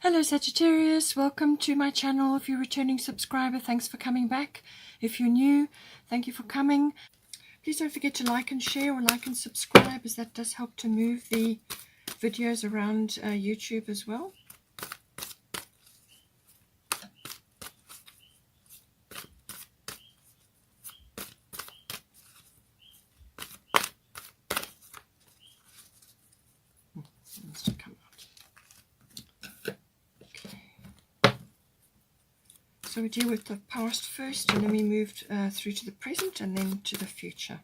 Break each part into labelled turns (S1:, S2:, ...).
S1: Hello Sagittarius, welcome to my channel. If you're a returning subscriber, thanks for coming back. If you're new, thank you for coming. Please don't forget to like and share, or like and subscribe, as that does help to move the videos around YouTube as well. Wants to come out. Okay. So we deal with the past first, and then we moved through to the present, and then to the future.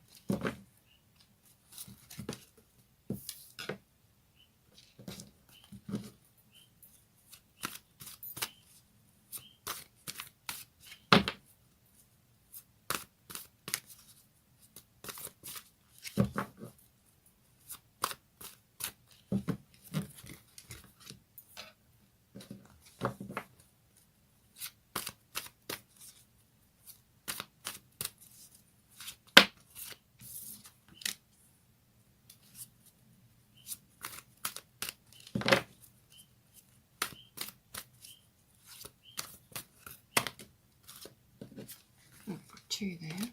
S1: I've got two there,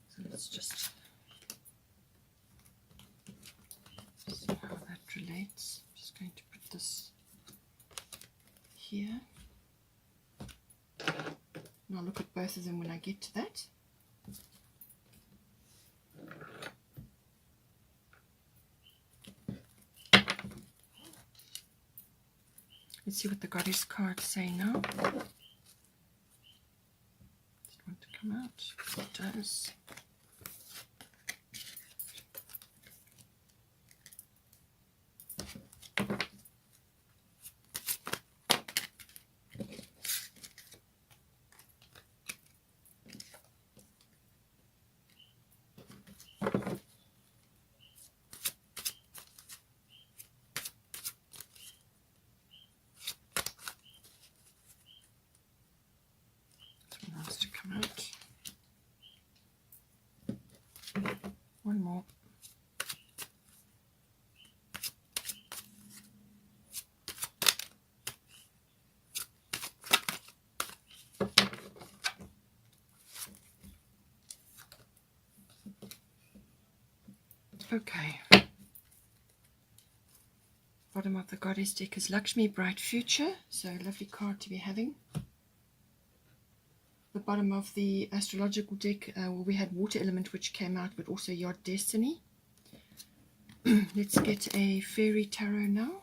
S1: so let's just see how that relates. I'm just going to put this here, and I'll look at both of them when I get to that. Let's see what the goddess cards say now. Does it want to come out? It does. To come out. One more. Okay. Bottom of the goddess deck is Lakshmi, bright future. So a lovely card to be having. The bottom of the astrological deck, we had water element, which came out, but also your destiny. Let's get a fairy tarot now.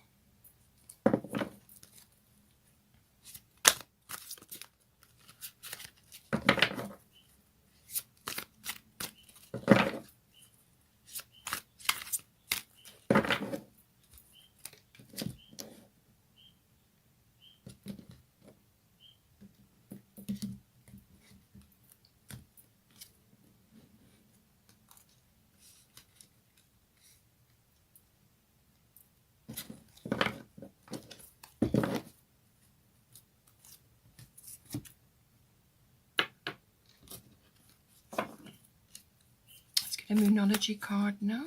S1: A Moonology card now.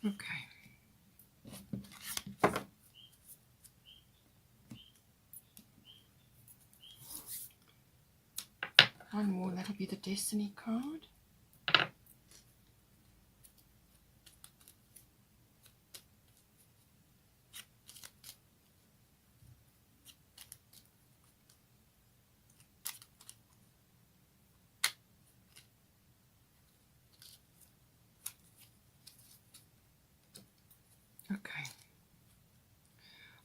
S1: Okay. One more, that'll be the Destiny card. Okay.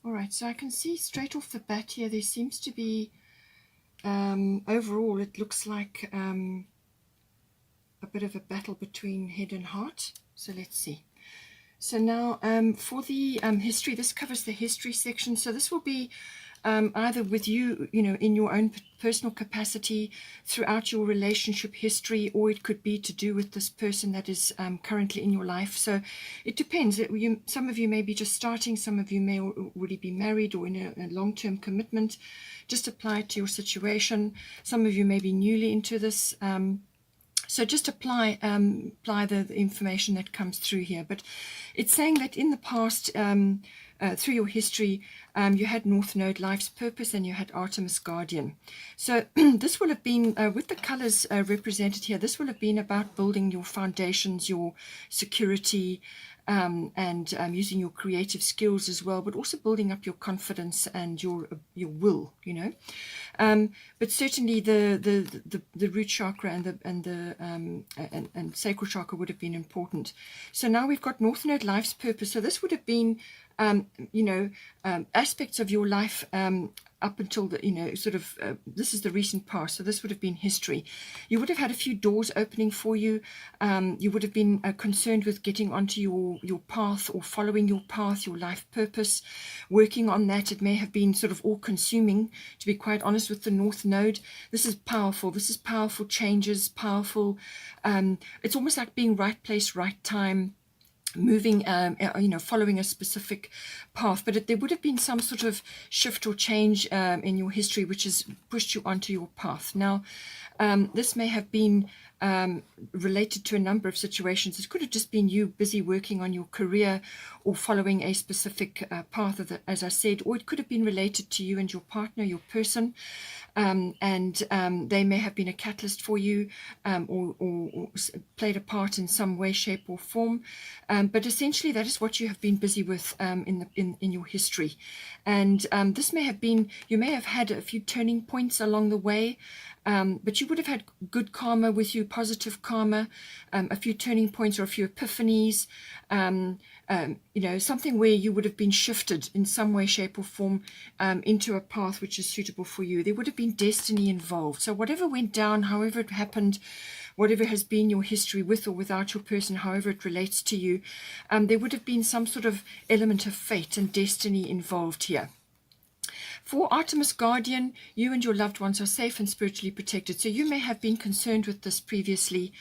S1: All right, so I can see straight off the bat here, there seems to be, overall, it looks like a bit of a battle between head and heart. So let's see. So now for the history, this covers the history section. So this will be either with you, in your own personal capacity throughout your relationship history, or it could be to do with this person that is currently in your life. So it depends. Some of you may be just starting, some of you may already be married or in a long-term commitment. Just apply it to your situation. Some of you may be newly into this. So just apply the information that comes through here. But it's saying that in the past, through your history, you had North Node, Life's Purpose, and you had Artemis Guardian. So this will have been, with the colors represented here, this will have been about building your foundations, your security, and using your creative skills as well, but also building up your confidence and your will, but certainly the root chakra and sacral chakra would have been important. So now we've got North Node, Life's Purpose. So this would have been aspects of your life up until the this is the recent past. So this would have been history. You would have had a few doors opening for you. You would have been concerned with getting onto your path, or following your path, your life purpose, working on that. It may have been sort of all consuming, to be quite honest, with the North Node. This is powerful. This is powerful changes, powerful. It's almost like being right place, right time, moving, following a specific path. But there would have been some sort of shift or change in your history which has pushed you onto your path. Now, this may have been related to a number of situations. It could have just been you busy working on your career or following a specific path, as I said, or it could have been related to you and your partner, your person, and they may have been a catalyst for you, or played a part in some way, shape, or form. But essentially, that is what you have been busy with in your history. And this may have been, you may have had a few turning points along the way. But you would have had good karma with you, positive karma, a few turning points or a few epiphanies, something where you would have been shifted in some way, shape, or form into a path which is suitable for you. There would have been destiny involved. So whatever went down, however it happened, whatever has been your history with or without your person, however it relates to you, there would have been some sort of element of fate and destiny involved here. For Artemis Guardian, you and your loved ones are safe and spiritually protected. So you may have been concerned with this previously,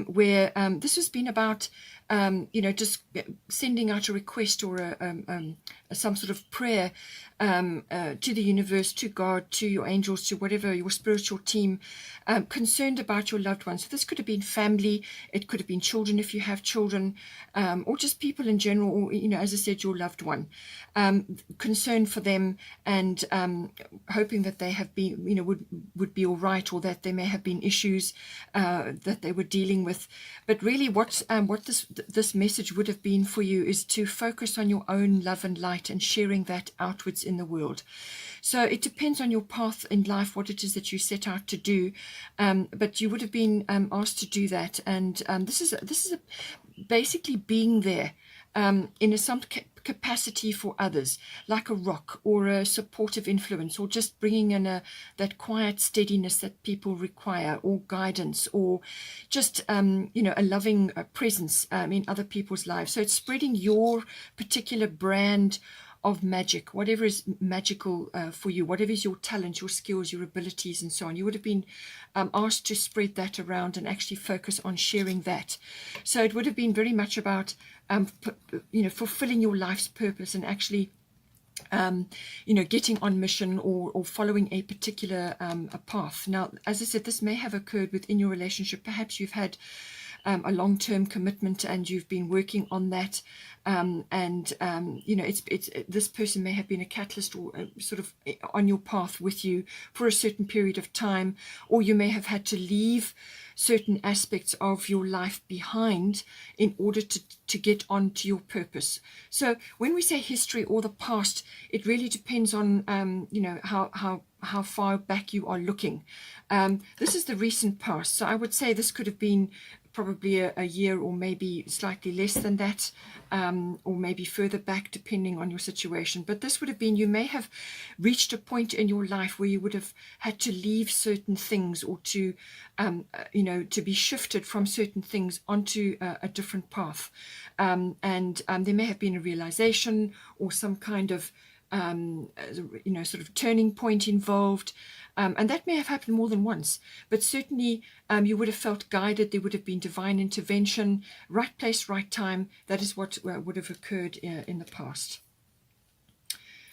S1: where this has been about, just sending out a request or some sort of prayer to the universe, to God, to your angels, to whatever, your spiritual team, concerned about your loved ones. So this could have been family, it could have been children if you have children, or just people in general, or, as I said, your loved one, concern for them, and hoping that they have been, would be all right, or that there may have been issues that they were dealing with. But really what this message would have been for you is to focus on your own love and light and sharing that outwards in the world. So it depends on your path in life, what it is that you set out to do, but you would have been asked to do that. And this is basically being there in some capacity for others, like a rock or a supportive influence, or just bringing in that quiet steadiness that people require, or guidance, or just a loving presence in other people's lives. So it's spreading your particular brand of magic, whatever is magical for you, whatever is your talent, your skills, your abilities, and so on. You would have been asked to spread that around and actually focus on sharing that. So it would have been very much about fulfilling your life's purpose, and actually getting on mission, or following a particular a path. Now, as I said, this may have occurred within your relationship. Perhaps you've had a long-term commitment and you've been working on that, this person may have been a catalyst, or sort of on your path with you for a certain period of time, or you may have had to leave certain aspects of your life behind in order to get on to your purpose. So when we say history or the past, it really depends on how far back you are looking. This is the recent past, so I would say this could have been probably a year, or maybe slightly less than that, or maybe further back, depending on your situation. But this would have been, you may have reached a point in your life where you would have had to leave certain things, or to to be shifted from certain things onto a different path, and there may have been a realization, or some kind of sort of turning point involved. And that may have happened more than once, but certainly you would have felt guided. There would have been divine intervention, right place, right time. That is what would have occurred in the past.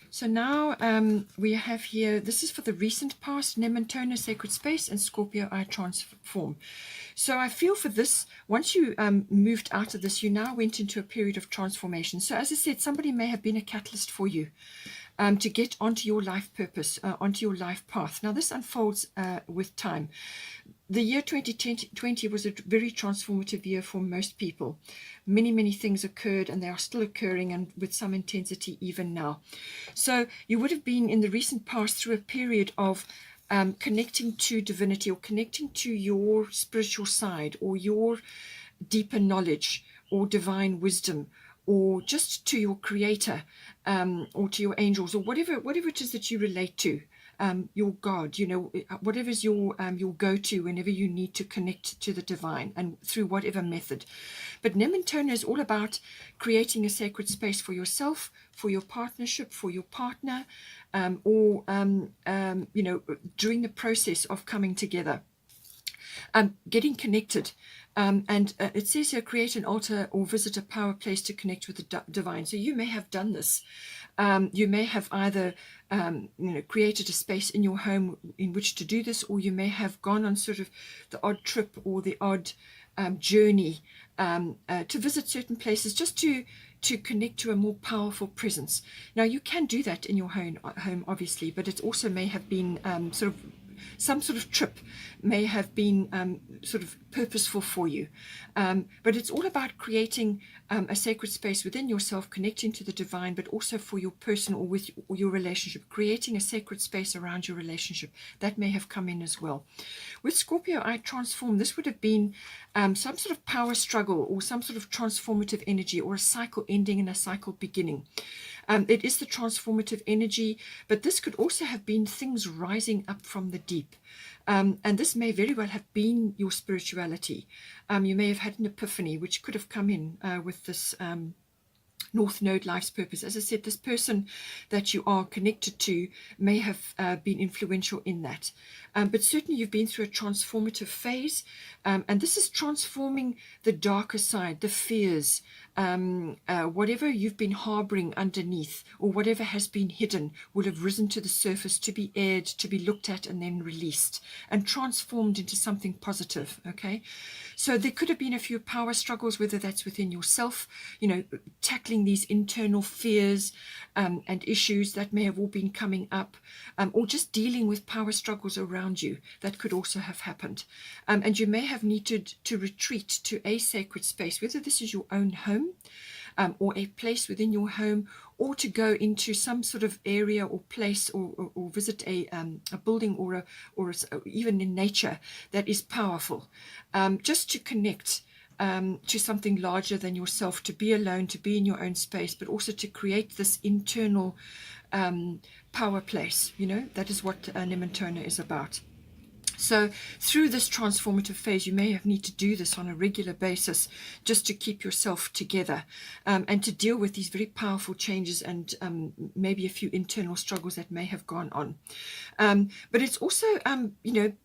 S1: So now we have here, this is for the recent past, Nementona, Sacred Space, and Scorpio, I Transform. So I feel for this, once you moved out of this, you now went into a period of transformation. So as I said, somebody may have been a catalyst for you to get onto your life purpose, onto your life path. Now this unfolds with time. The year 2020 was a very transformative year for most people. Many, many things occurred, and they are still occurring, and with some intensity even now. So you would have been in the recent past through a period of connecting to divinity, or connecting to your spiritual side, or your deeper knowledge, or divine wisdom, or just to your creator, or to your angels, or whatever it is that you relate to. Your God, whatever is your go-to whenever you need to connect to the divine, and through whatever method. But Nementona is all about creating a sacred space for yourself, for your partnership, for your partner, or during the process of coming together, getting connected. And it says here, create an altar or visit a power place to connect with the divine. So you may have done this. You may have either created a space in your home in which to do this, or you may have gone on sort of the odd trip or the odd journey to visit certain places, just to connect to a more powerful presence. Now you can do that in your home obviously, but it also may have been some sort of trip may have been sort of purposeful for you. But it's all about creating a sacred space within yourself, connecting to the divine, but also for your person or with your relationship, creating a sacred space around your relationship. That may have come in as well. With Scorpio, I Transform, this would have been some sort of power struggle, or some sort of transformative energy, or a cycle ending and a cycle beginning. It is the transformative energy, but this could also have been things rising up from the deep. And this may very well have been your spirituality. You may have had an epiphany, which could have come in with this North Node life's purpose. As I said, this person that you are connected to may have been influential in that. But certainly you've been through a transformative phase, and this is transforming the darker side, the fears, whatever you've been harboring underneath, or whatever has been hidden, will have risen to the surface to be aired, to be looked at, and then released and transformed into something positive. Okay, so there could have been a few power struggles, whether that's within yourself, tackling these internal fears and issues that may have all been coming up, or just dealing with power struggles around you. That could also have happened. And you may have needed to retreat to a sacred space, whether this is your own home, or a place within your home, or to go into some sort of area or place, or visit a building, or even in nature that is powerful, just to connect to something larger than yourself, to be alone, to be in your own space, but also to create this internal power place. That is what Nementona is about. So through this transformative phase, you may have need to do this on a regular basis, just to keep yourself together, and to deal with these very powerful changes, and maybe a few internal struggles that may have gone on. But it's also,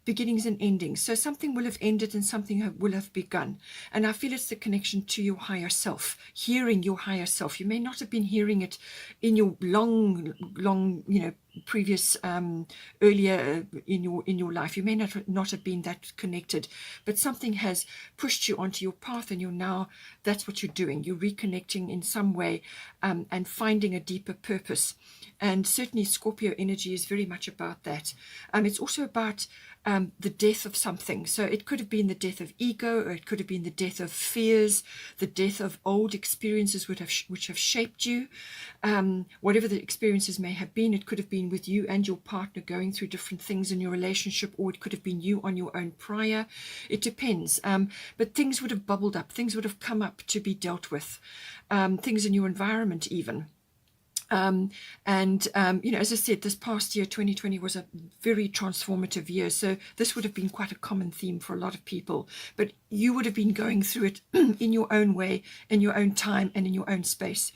S1: beginnings and endings. So something will have ended and something will have begun. And I feel it's the connection to your higher self, hearing your higher self. You may not have been hearing it in your long, previous earlier in your life. You may not have been that connected, but something has pushed you onto your path, and you're now, that's what you're doing. You're reconnecting in some way, and finding a deeper purpose. And certainly Scorpio energy is very much about that. It's also about the death of something. So it could have been the death of ego, or it could have been the death of fears, the death of old experiences which have shaped you. Whatever the experiences may have been, it could have been with you and your partner going through different things in your relationship, or it could have been you on your own prior. It depends. But things would have bubbled up, things would have come up to be dealt with, things in your environment even. As I said, this past year, 2020, was a very transformative year. So this would have been quite a common theme for a lot of people. But you would have been going through it in your own way, in your own time, and in your own space.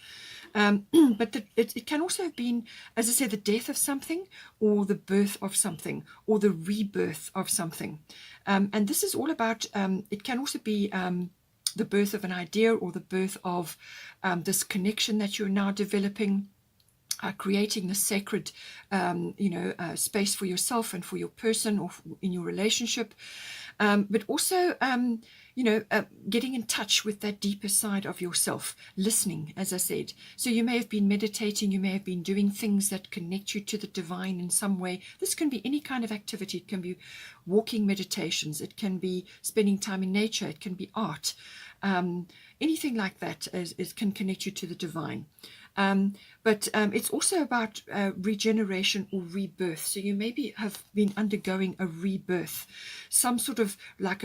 S1: But it can also have been, as I said, the death of something, or the birth of something, or the rebirth of something. And this is all about, it can also be the birth of an idea, or the birth of this connection that you're now developing. Creating the sacred, space for yourself and for your person, or in your relationship, but also, getting in touch with that deeper side of yourself, listening, as I said. So you may have been meditating, you may have been doing things that connect you to the divine in some way. This can be any kind of activity. It can be walking meditations, it can be spending time in nature, it can be art. Anything like that can connect you to the divine. But it's also about regeneration or rebirth. So you maybe have been undergoing a rebirth, some sort of like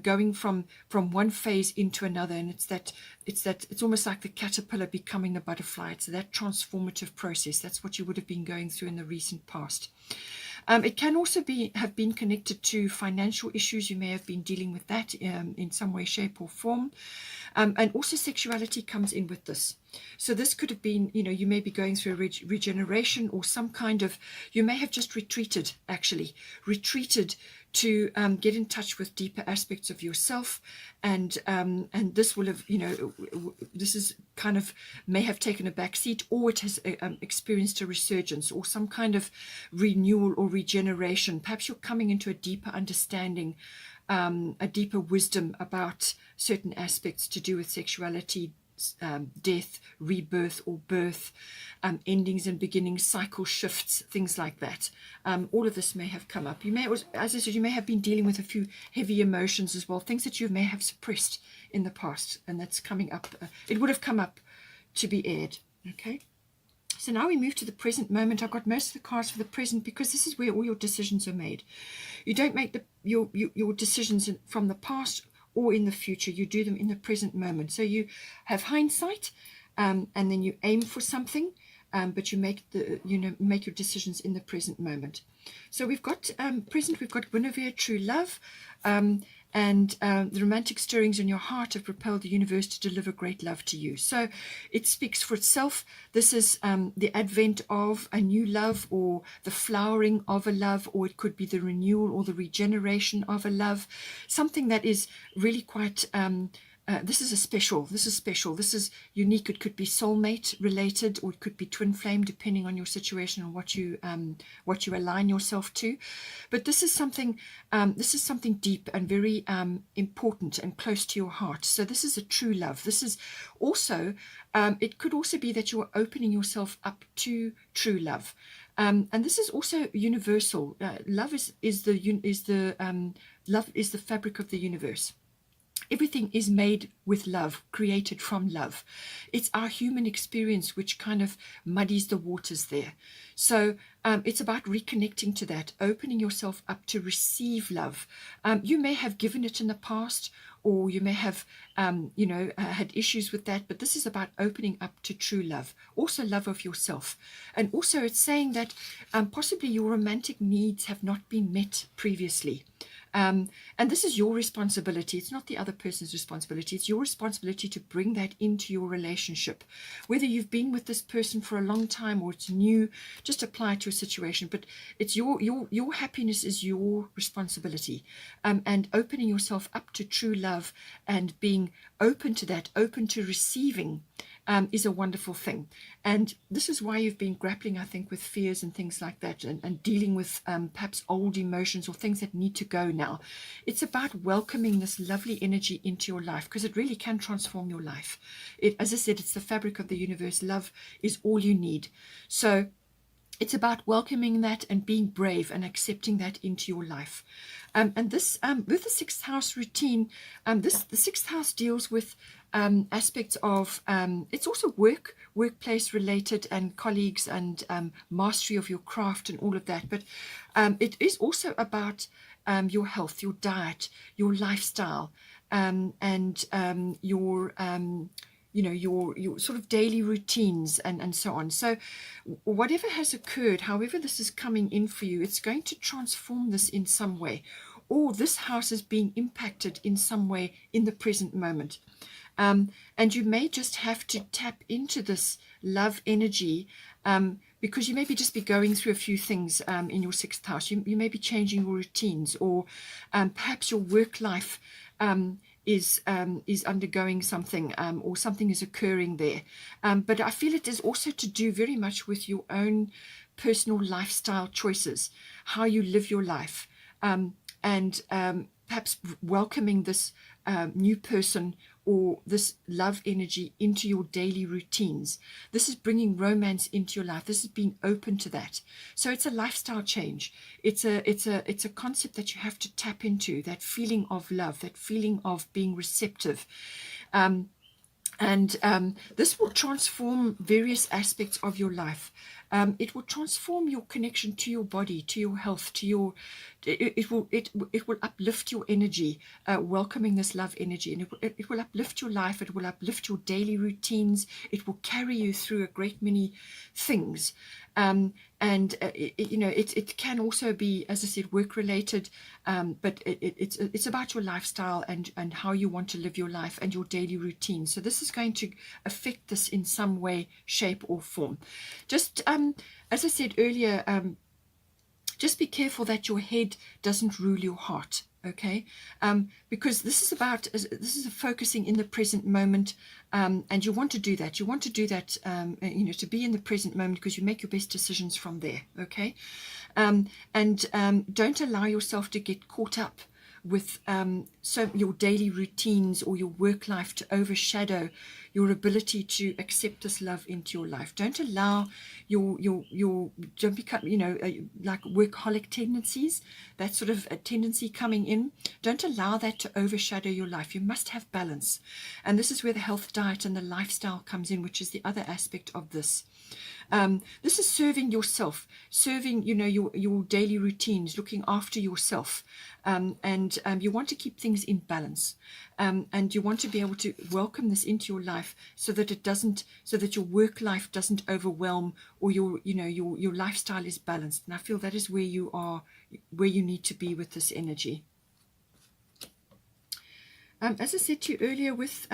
S1: going from one phase into another, and it's almost like the caterpillar becoming the butterfly. It's that transformative process. That's what you would have been going through in the recent past. It can also have been connected to financial issues. You may have been dealing with that in some way, shape, or form. And also sexuality comes in with this. So this could have been, you may be going through a regeneration, or some kind of, you may have just retreated to get in touch with deeper aspects of yourself, and this will have, this is kind of, may have taken a back seat, or it has experienced a resurgence, or some kind of renewal or regeneration. Perhaps you're coming into a deeper understanding, a deeper wisdom about certain aspects to do with sexuality, death, rebirth or birth, endings and beginnings, cycle shifts, things like that. All of this may have come up. You may, as I said, you may have been dealing with a few heavy emotions as well, things that you may have suppressed in the past, and that's coming up. It would have come up to be aired. Okay. So now we move to the present moment. I've got most of the cards for the present, because this is where all your decisions are made. You don't make your decisions from the past or in the future. You do them in the present moment. So you have hindsight, and then you aim for something, but you make your decisions in the present moment. So we've got present. We've got Guinevere, true love, and the romantic stirrings in your heart have propelled the universe to deliver great love to you. So it speaks for itself. This is the advent of a new love, or the flowering of a love, or it could be the renewal or the regeneration of a love, something that is really quite this is special. This is unique. It could be soulmate related, or it could be twin flame, depending on your situation and what you align yourself to. But this is something deep and very important and close to your heart. So this is a true love. This is also, it could also be that you are opening yourself up to true love. And this is also universal. Love is the fabric of the universe. Everything is made with love, created from love. It's our human experience which kind of muddies the waters there. So it's about reconnecting to that, opening yourself up to receive love. You may have given it in the past, or you may have, had issues with that, but this is about opening up to true love, also love of yourself. And also it's saying that possibly your romantic needs have not been met previously. And this is your responsibility. It's not the other person's responsibility. It's your responsibility to bring that into your relationship. Whether you've been with this person for a long time or it's new, just apply it to a situation. But it's your happiness is your responsibility. And opening yourself up to true love and being open to that, open to receiving, is a wonderful thing. And this is why you've been grappling, I think, with fears and things like that, and dealing with perhaps old emotions or things that need to go now. It's about welcoming this lovely energy into your life, because it really can transform your life. As I said, it's the fabric of the universe. Love is all you need. So it's about welcoming that and being brave and accepting that into your life. And this, with the sixth house routine, the sixth house deals with aspects of, it's also workplace related, and colleagues, and mastery of your craft and all of that. But it is also about your health, your diet, your lifestyle, and your sort of daily routines and so on. So whatever has occurred, however this is coming in for you, it's going to transform this in some way, or this house is being impacted in some way in the present moment. And you may just have to tap into this love energy, because you maybe just be going through a few things in your sixth house. You may be changing your routines, or perhaps your work life is undergoing something, or something is occurring there. But I feel it is also to do very much with your own personal lifestyle choices, how you live your life, and perhaps welcoming this new person or this love energy into your daily routines. This is bringing romance into your life. This is being open to that. So it's a lifestyle change. It's a concept that you have to tap into, that feeling of love, that feeling of being receptive. And this will transform various aspects of your life. It will transform your connection to your body, to your health, to your. It will uplift your energy, welcoming this love energy, and it will uplift your life. It will uplift your daily routines. It will carry you through a great many things. And it can also be, as I said, work related, but it's about your lifestyle and how you want to live your life and your daily routine. So this is going to affect this in some way, shape, or form. Just as I said earlier, just be careful that your head doesn't rule your heart. Okay, because this is focusing in the present moment, and you want to do that. You want to do that, to be in the present moment, because you make your best decisions from there. Okay, and don't allow yourself to get caught up with your daily routines or your work life to overshadow your ability to accept this love into your life. Don't allow don't become like workaholic tendencies, that sort of a tendency coming in. Don't allow that to overshadow your life. You must have balance, and this is where the health, diet, and the lifestyle comes in, which is the other aspect of this. This is serving yourself, serving your daily routines, looking after yourself, and you want to keep things in balance, and you want to be able to welcome this into your life so that your work life doesn't overwhelm, or your lifestyle is balanced. And I feel that is where you need to be with this energy. As I said to you earlier, with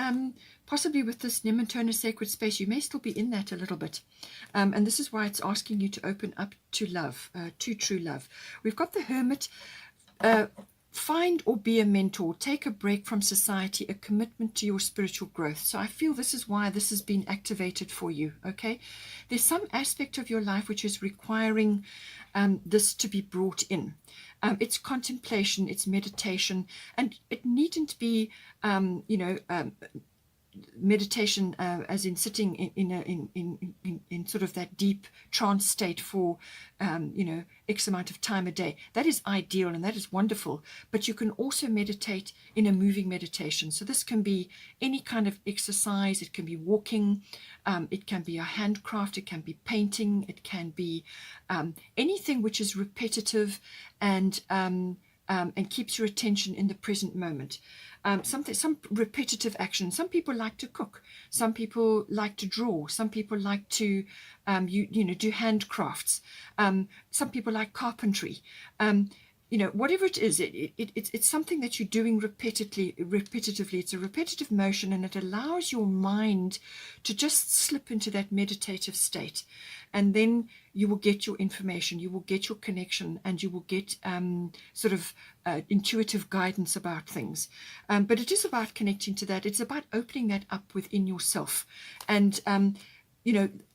S1: possibly with this Nematona sacred space, you may still be in that a little bit. And this is why it's asking you to open up to love, to true love. We've got the Hermit. Find or be a mentor. Take a break from society, a commitment to your spiritual growth. So I feel this is why this has been activated for you, okay? There's some aspect of your life which is requiring this to be brought in. It's contemplation, it's meditation, and it needn't be, meditation as in sitting in sort of that deep trance state for X amount of time a day. That is ideal and that is wonderful, but you can also meditate in a moving meditation. So this can be any kind of exercise. It can be walking, it can be a handcraft, it can be painting, it can be anything which is repetitive and keeps your attention in the present moment. Some repetitive action. Some people like to cook. Some people like to draw. Some people like to, do handcrafts. Some people like carpentry. Whatever it is, it's something that you're doing repetitively. It's a repetitive motion, and it allows your mind to just slip into that meditative state. And then you will get your information, you will get your connection, and you will get intuitive guidance about things. But it is about connecting to that. It's about opening that up within yourself. And,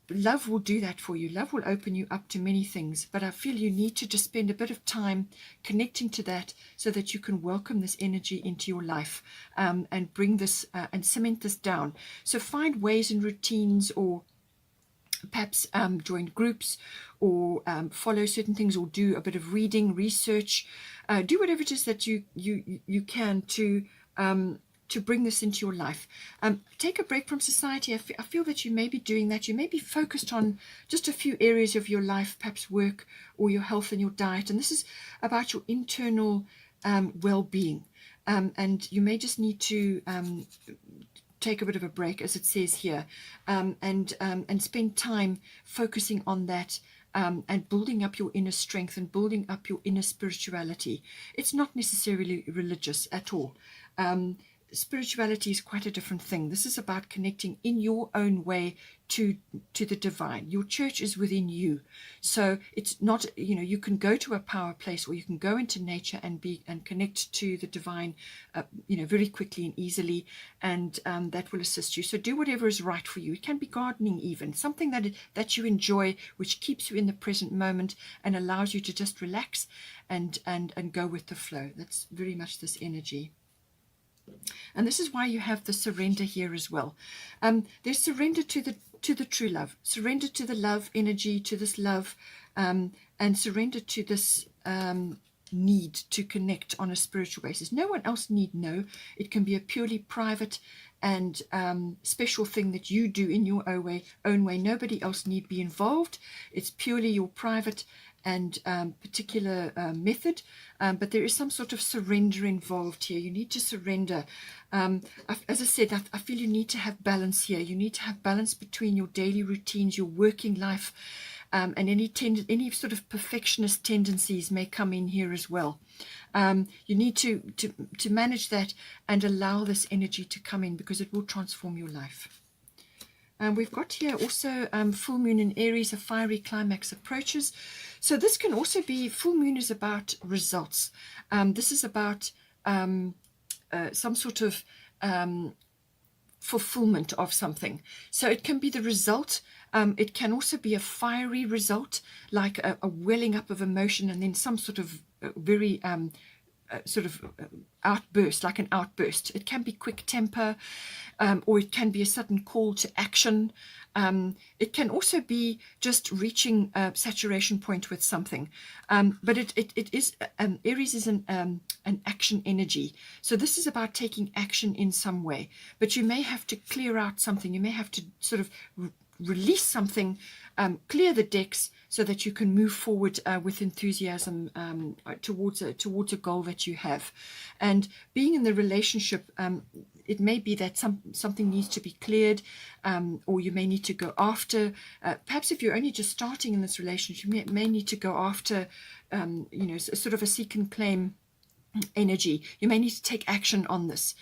S1: love will do that for you. Love will open you up to many things. But I feel you need to just spend a bit of time connecting to that so that you can welcome this energy into your life, and bring this and cement this down. So find ways and routines, or perhaps join groups, or follow certain things, or do a bit of reading, research, do whatever it is that you can to bring this into your life. Take a break from society. I feel that you may be doing that. You may be focused on just a few areas of your life, perhaps work or your health and your diet, and this is about your internal well-being, and you may just need to take a bit of a break, as it says here, and spend time focusing on that, and building up your inner strength and building up your inner spirituality. It's not necessarily religious at all. spirituality is quite a different thing. This is about connecting in your own way to the divine. Your church is within you, so it's not, you can go to a power place, or you can go into nature and connect to the divine, very quickly and easily, and that will assist you. So do whatever is right for you. It can be gardening, even something that you enjoy, which keeps you in the present moment and allows you to just relax and go with the flow. That's very much this energy. And this is why you have the surrender here as well. There's surrender to the true love, surrender to the love energy, to this love, and surrender to this need to connect on a spiritual basis. No one else need know. It can be a purely private and special thing that you do in your own way. Nobody else need be involved. It's purely your private and particular method, but there is some sort of surrender involved here. You need to surrender. As I said, I feel you need to have balance here. You need to have balance between your daily routines, your working life, and any sort of perfectionist tendencies may come in here as well. You need to manage that and allow this energy to come in, because it will transform your life. We've got here also full moon in Aries, a fiery climax approaches. So this can also be, full moon is about results. This is about some sort of fulfillment of something. So it can be the result. It can also be a fiery result, like a welling up of emotion, and then some sort of very outburst, like an outburst. It can be quick temper, or it can be a sudden call to action. It can also be just reaching a saturation point with something. But it is, Aries is an action energy. So this is about taking action in some way. But you may have to clear out something. You may have to sort of release something, clear the decks, so that you can move forward with enthusiasm towards a goal that you have. And being in the relationship, it may be that something needs to be cleared, or you may need to go after. Perhaps if you're only just starting in this relationship, you may need to go after, sort of a seek and claim energy. You may need to take action on this,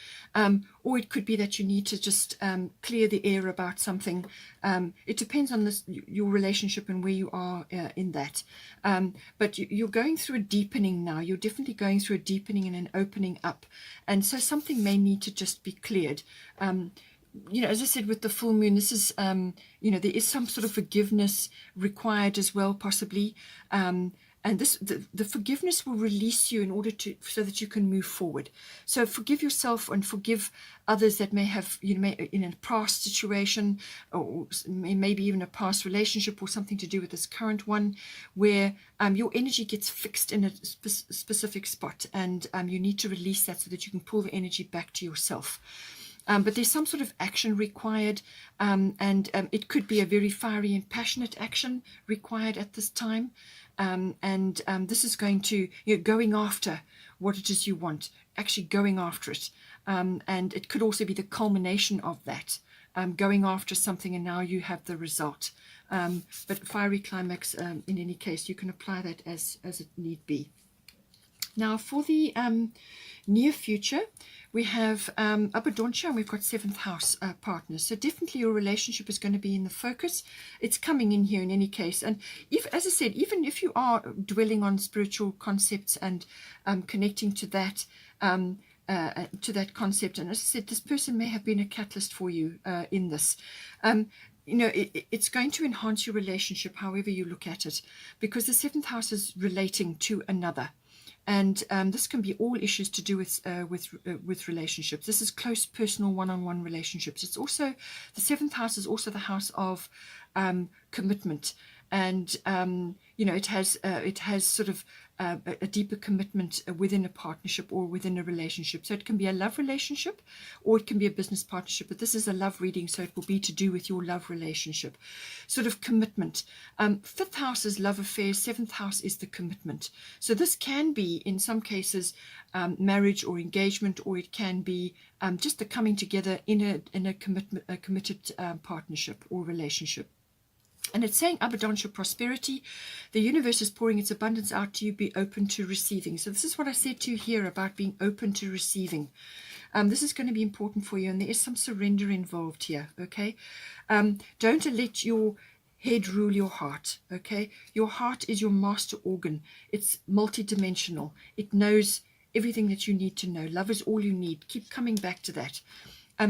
S1: or it could be that you need to just clear the air about something. It depends on your relationship and where you are in that, but you're going through a deepening now. You're definitely going through a deepening and an opening up, and so something may need to just be cleared. As I said, with the full moon, this is, there is some sort of forgiveness required as well, possibly. And the forgiveness will release you in order so that you can move forward. So forgive yourself and forgive others that may have, may in a past situation, or maybe even a past relationship, or something to do with this current one, where your energy gets fixed in a specific spot, and you need to release that so that you can pull the energy back to yourself. But there's some sort of action required, and it could be a very fiery and passionate action required at this time. This is going to, going after what it is you want, actually going after it. And it could also be the culmination of that, going after something, and now you have the result. But fiery climax, in any case, you can apply that as it need be. Now, for the near future, we have Abundance, and we've got 7th house partners. So definitely your relationship is going to be in the focus. It's coming in here in any case. And as I said, even if you are dwelling on spiritual concepts and connecting to that concept, and as I said, this person may have been a catalyst for you in this. It's going to enhance your relationship however you look at it, because the 7th house is relating to another. And this can be all issues to do with relationships. This is close, personal, one-on-one relationships. It's also, the 7th house is also the house of commitment, and it has sort of a deeper commitment within a partnership or within a relationship. So it can be a love relationship, or it can be a business partnership. But this is a love reading, so it will be to do with your love relationship, sort of commitment. 5th house is love affairs. 7th house is the commitment. So this can be, in some cases, marriage or engagement, or it can be just the coming together in a committed partnership or relationship. And it's saying abundance, prosperity. The universe is pouring its abundance out to you. Be open to receiving. So this is what I said to you here about being open to receiving. This is going to be important for you, and there is some surrender involved here, okay? Don't let your head rule your heart, okay? Your heart is your master organ. It's multidimensional. It knows everything that you need to know. Love is all you need. Keep coming back to that.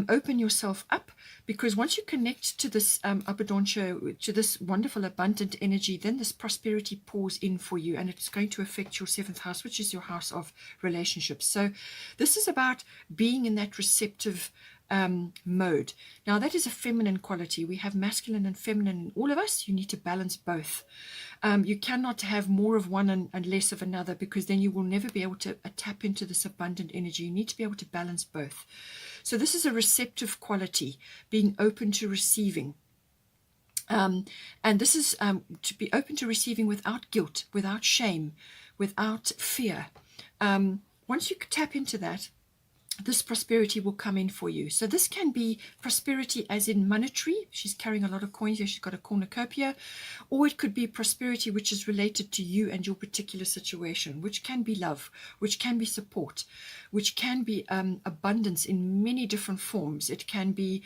S1: Open yourself up, because once you connect to this abundancia, to this wonderful abundant energy, then this prosperity pours in for you, and it's going to affect your 7th house, which is your house of relationships. So this is about being in that receptive mode. Now that is a feminine quality. We have masculine and feminine in all of us. You need to balance both. You cannot have more of one and less of another, because then you will never be able to tap into this abundant energy. You need to be able to balance both. So this is a receptive quality, being open to receiving. And this is to be open to receiving without guilt, without shame, without fear. Once you tap into that, this prosperity will come in for you. So this can be prosperity as in monetary. She's carrying a lot of coins here. She's got a cornucopia. Or it could be prosperity which is related to you and your particular situation, which can be love, which can be support, which can be abundance in many different forms. It can be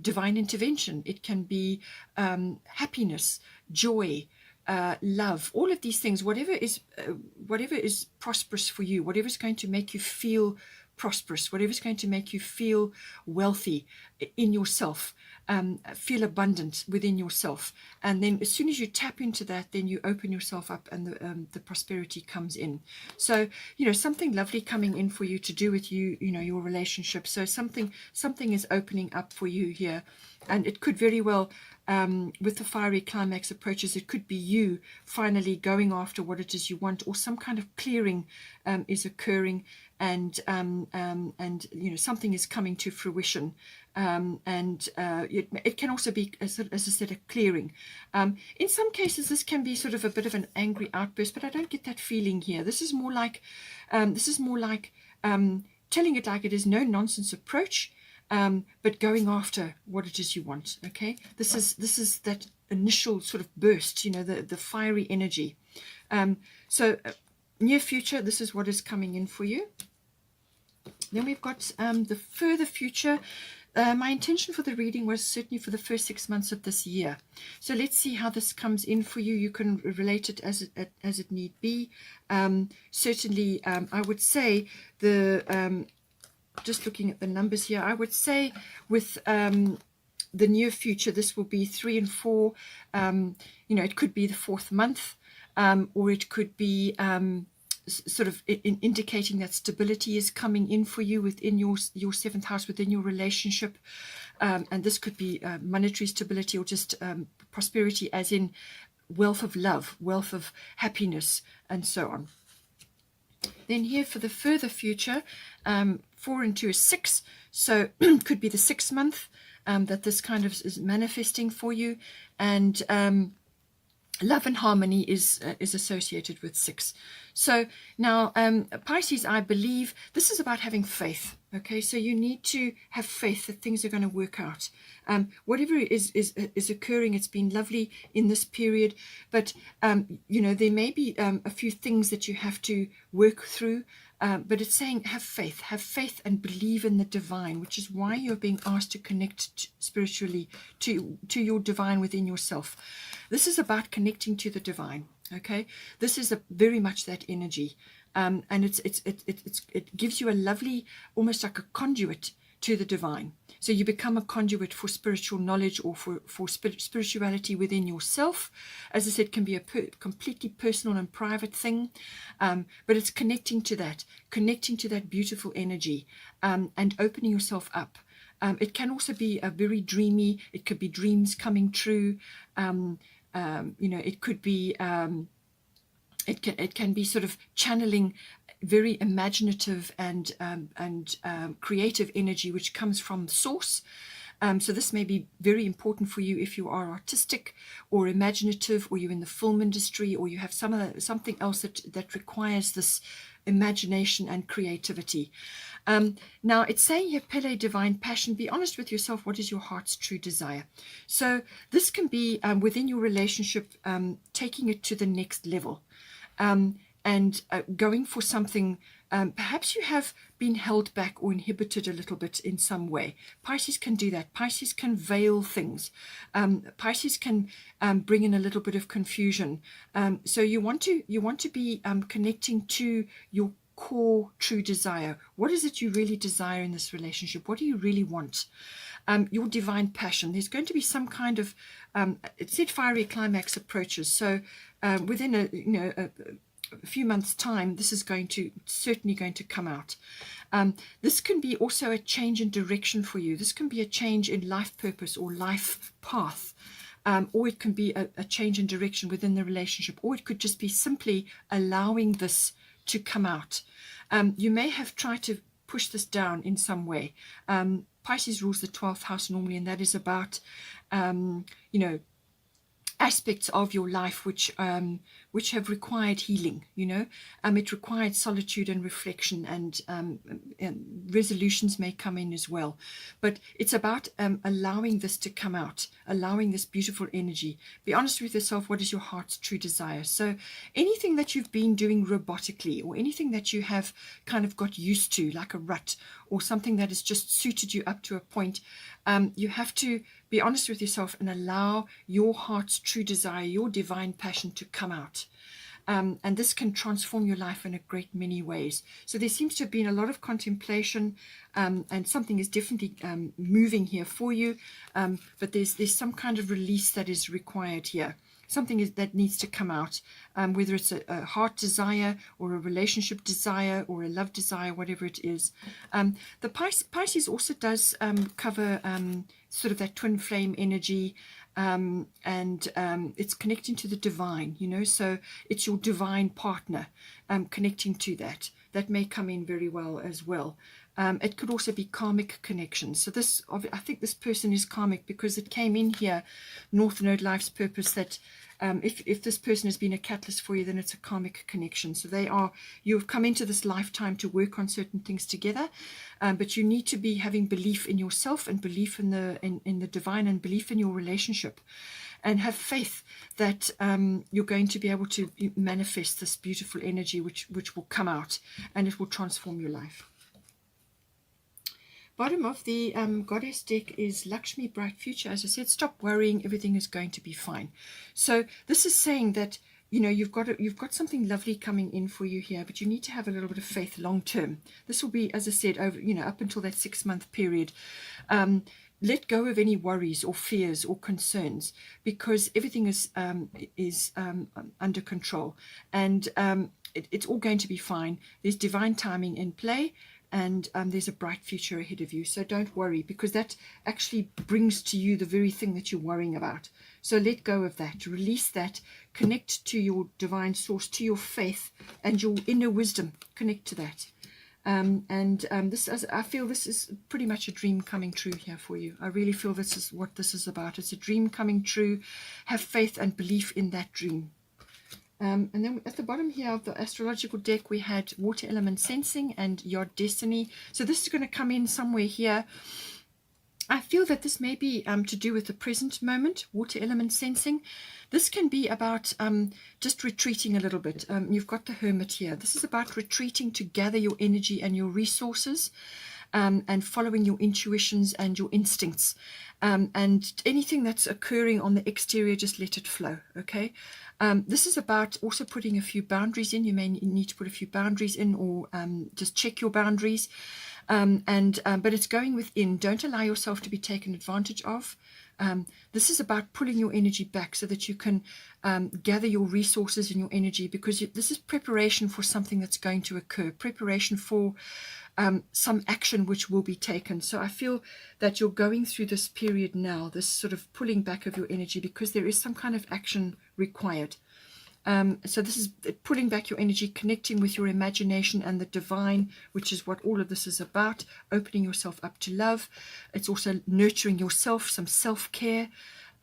S1: divine intervention. It can be happiness, joy, love, all of these things. Whatever is prosperous for you, whatever is going to make you feel prosperous, whatever is going to make you feel wealthy in yourself, feel abundant within yourself. And then as soon as you tap into that, then you open yourself up, and the prosperity comes in. So, something lovely coming in for you to do with your relationship. So something is opening up for you here. And it could very well, with the fiery climax approaches, it could be you finally going after what it is you want, or some kind of clearing is occurring, and something is coming to fruition. It can also be, as I said, a clearing. In some cases, this can be sort of a bit of an angry outburst, but I don't get that feeling here. This is more like telling it like it is, no nonsense approach. But going after what it is you want. Okay, this is that initial sort of burst, the fiery energy. So near future, this is what is coming in for you. Then we've got the further future. My intention for the reading was certainly for the first 6 months of this year. So let's see how this comes in for you. You can relate it as it need be. Certainly, I would say just looking at the numbers here, I would say with the near future, this will be 3 and 4. It could be the 4th month, or it could be sort of indicating that stability is coming in for you within your 7th house, within your relationship. And this could be monetary stability, or just prosperity as in wealth of love, wealth of happiness, and so on. Then here for the further future, 4 and 2 is 6. So could be the 6th month that this kind of is manifesting for you. And love and harmony is associated with 6. So now Pisces, I believe this is about having faith. Okay, so you need to have faith that things are going to work out. Whatever is occurring, it's been lovely in this period, but there may be a few things that you have to work through. But it's saying have faith and believe in the divine, which is why you're being asked to connect spiritually to your divine within yourself. This is about connecting to the divine. Okay, this is very much that energy, and it gives you a lovely, almost like a conduit to the divine. So you become a conduit for spiritual knowledge, or for spirituality within yourself. As I said, can be a completely personal and private thing, but it's connecting to that beautiful energy, and opening yourself up. It can also be a very dreamy. It could be dreams coming true. It could be. It can be sort of channeling very imaginative and creative energy which comes from source. So this may be very important for you if you are artistic or imaginative, or you're in the film industry, or you have something else that requires this imagination and creativity. Now it's saying here, Pele, divine passion, be honest with yourself. What is your heart's true desire? So this can be within your relationship, taking it to the next level. and going for something. Perhaps you have been held back or inhibited a little bit in some way. Pisces can do that. Pisces can veil things. Pisces can bring in a little bit of confusion. So you want to be connecting to your core true desire. What is it you really desire in this relationship? What do you really want? Your divine passion. There's going to be some kind of it said fiery climax approaches. So within a few months' time, this is certainly going to come out. This can be also a change in direction for you. This can be a change in life purpose or life path. Or it can be a change in direction within the relationship, or it could just be simply allowing this to come out. You may have tried to push this down in some way. Pisces rules the 12th house normally, and that is about, aspects of your life which have required healing. It required solitude and reflection, and resolutions may come in as well, but it's about allowing this to come out, allowing this beautiful energy. Be honest with yourself. What is your heart's true desire? So anything that you've been doing robotically, or anything that you have kind of got used to, like a rut, or something that has just suited you up to a point, you have to be honest with yourself and allow your heart's true desire, your divine passion, to come out. And this can transform your life in a great many ways. So there seems to have been a lot of contemplation, and something is definitely moving here for you. But there's some kind of release that is required here. Something that needs to come out, whether it's a heart desire or a relationship desire or a love desire, whatever it is. The Pisces also does cover sort of that twin flame energy, and it's connecting to the divine, so it's your divine partner connecting to that. That may come in very well as well. It could also be karmic connections. So I think this person is karmic, because it came in here, North Node, life's purpose, that if this person has been a catalyst for you, then it's a karmic connection. So you've come into this lifetime to work on certain things together, but you need to be having belief in yourself, and belief in the divine, and belief in your relationship, and have faith that you're going to be able to manifest this beautiful energy which will come out, and it will transform your life. Bottom of the goddess deck is Lakshmi, bright future. As I said, stop worrying, everything is going to be fine. So this is saying that you've got something lovely coming in for you here, but you need to have a little bit of faith long term. This will be, as I said, over up until that 6-month period. Let go of any worries or fears or concerns, because everything is under control, and it's all going to be fine. There's divine timing in play, and there's a bright future ahead of you. So don't worry, because that actually brings to you the very thing that you're worrying about. So let go of that, release that, connect to your divine source, to your faith and your inner wisdom. Connect to that. I feel this is pretty much a dream coming true here for you. I really feel this is what this is about. It's a dream coming true. Have faith and belief in that dream. And then at the bottom here of the astrological deck, we had water element sensing and your destiny. So this is going to come in somewhere here. I feel that this may be to do with the present moment, water element sensing. This can be about just retreating a little bit. You've got the hermit here. This is about retreating to gather your energy and your resources, and following your intuitions and your instincts. And anything that's occurring on the exterior, just let it flow, okay? This is about also putting a few boundaries in. You may need to put a few boundaries in, or just check your boundaries. But it's going within. Don't allow yourself to be taken advantage of. This is about pulling your energy back so that you can gather your resources and your energy, because this is preparation for something that's going to occur, preparation for some action which will be taken. So I feel that you're going through this period now, this sort of pulling back of your energy, because there is some kind of action required. So this is pulling back your energy, connecting with your imagination and the divine, which is what all of this is about, opening yourself up to love. It's also nurturing yourself, some self-care,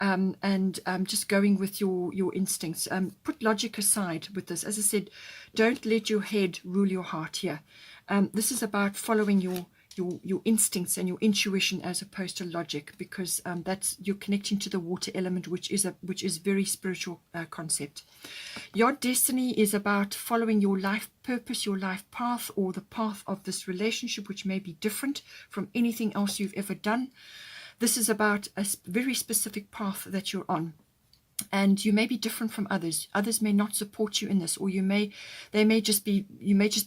S1: and just going with your instincts. Put logic aside with this. As I said, don't let your head rule your heart here. This is about following your instincts and your intuition as opposed to logic, because that's, you're connecting to the water element, which is very spiritual concept. Your destiny is about following your life purpose, your life path, or the path of this relationship, which may be different from anything else you've ever done. This is about a very specific path that you're on. And you may be different from others. Others may not support you in this, or you may just be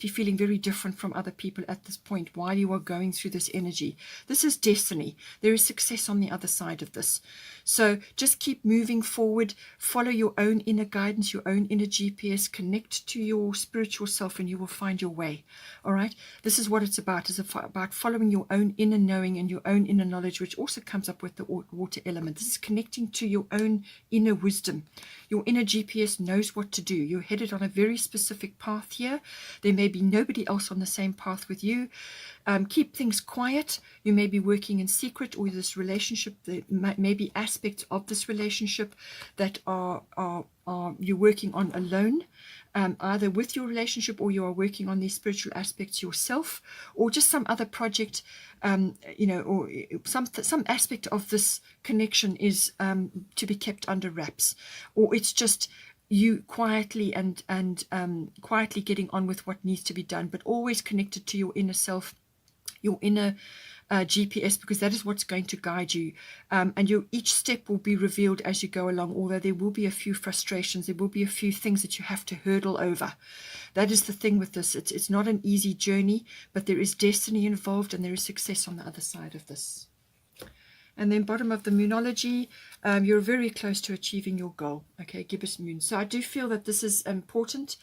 S1: feeling very different from other people at this point while you are going through this energy. This is destiny. There is success on the other side of this. So just keep moving forward. Follow your own inner guidance, your own inner GPS. Connect to your spiritual self, and you will find your way. All right. This is what it's about. It's about following your own inner knowing and your own inner knowledge, which also comes up with the water element. This is connecting to your own inner wisdom. Your inner GPS knows what to do. You're headed on a very specific path here. There may be nobody else on the same path with you. Keep things quiet. You may be working in secret, or this relationship, there may be aspects of this relationship that are you're working on alone, either with your relationship, or you are working on these spiritual aspects yourself, or just some other project, or some aspect of this connection is to be kept under wraps, or it's just you quietly and quietly getting on with what needs to be done, but always connected to your inner self, your inner GPS, because that is what's going to guide you, and each step will be revealed as you go along, although there will be a few frustrations, there will be a few things that you have to hurdle over. That is the thing with this. It's not an easy journey, but there is destiny involved, and there is success on the other side of this. And then bottom of the Moonology, you're very close to achieving your goal. Okay, gibbous moon. So I do feel that this is important.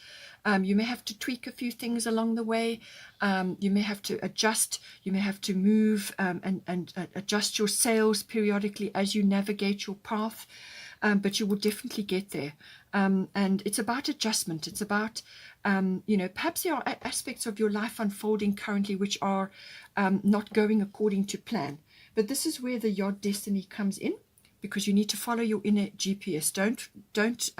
S1: You may have to tweak a few things along the way. You may have to adjust. You may have to move and adjust your sails periodically as you navigate your path. But you will definitely get there. And it's about adjustment. It's about, perhaps there are aspects of your life unfolding currently which are not going according to plan. But this is where the Yod destiny comes in, because you need to follow your inner GPS. Don't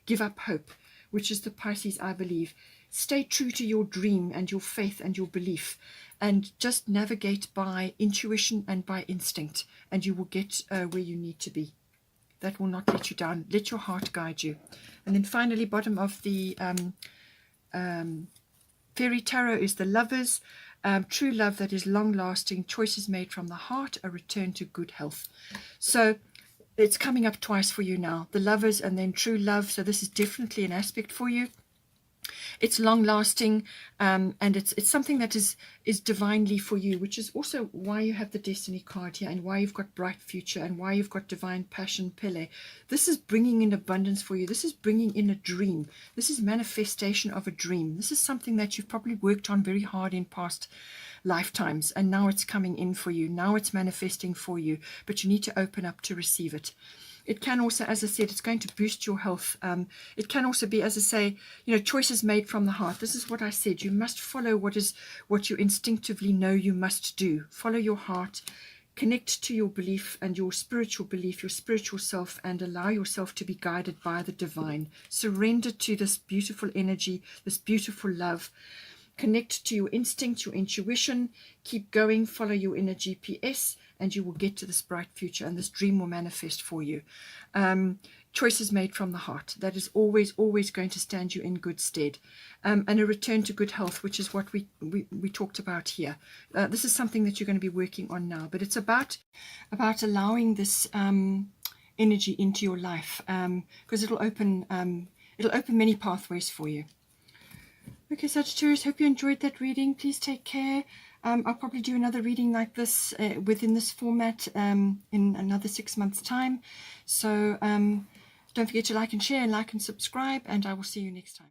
S1: give up hope, which is the Pisces, I believe. Stay true to your dream and your faith and your belief, and just navigate by intuition and by instinct, and you will get where you need to be. That will not let you down. Let your heart guide you. And then finally, bottom of the Fairy Tarot is the Lovers. True love that is long-lasting, choices made from the heart, a return to good health. So it's coming up twice for you now, the Lovers and then true love. So this is definitely an aspect for you. It's long-lasting, and it's something that is divinely for you, which is also why you have the Destiny card here, and why you've got bright future, and why you've got divine passion, Pele. This is bringing in abundance for you. This is bringing in a dream. This is manifestation of a dream. This is something that you've probably worked on very hard in past lifetimes, and now it's coming in for you. Now it's manifesting for you, but you need to open up to receive it. It can also, as I said, it's going to boost your health. It can also be, as I say, choices made from the heart. This is what I said. You must follow what you instinctively know you must do. Follow your heart. Connect to your belief and your spiritual belief, your spiritual self, and allow yourself to be guided by the divine. Surrender to this beautiful energy, this beautiful love. Connect to your instinct, your intuition. Keep going. Follow your inner GPS, and you will get to this bright future, and this dream will manifest for you. Choices made from the heart. That is always going to stand you in good stead. And a return to good health, which is what we talked about here. This is something that you're going to be working on now, but it's about allowing this energy into your life, because it'll open many pathways for you. Okay, Sagittarius, hope you enjoyed that reading. Please take care. I'll probably do another reading like this within this format in another 6 months' time. So don't forget to like and share and like and subscribe, and I will see you next time.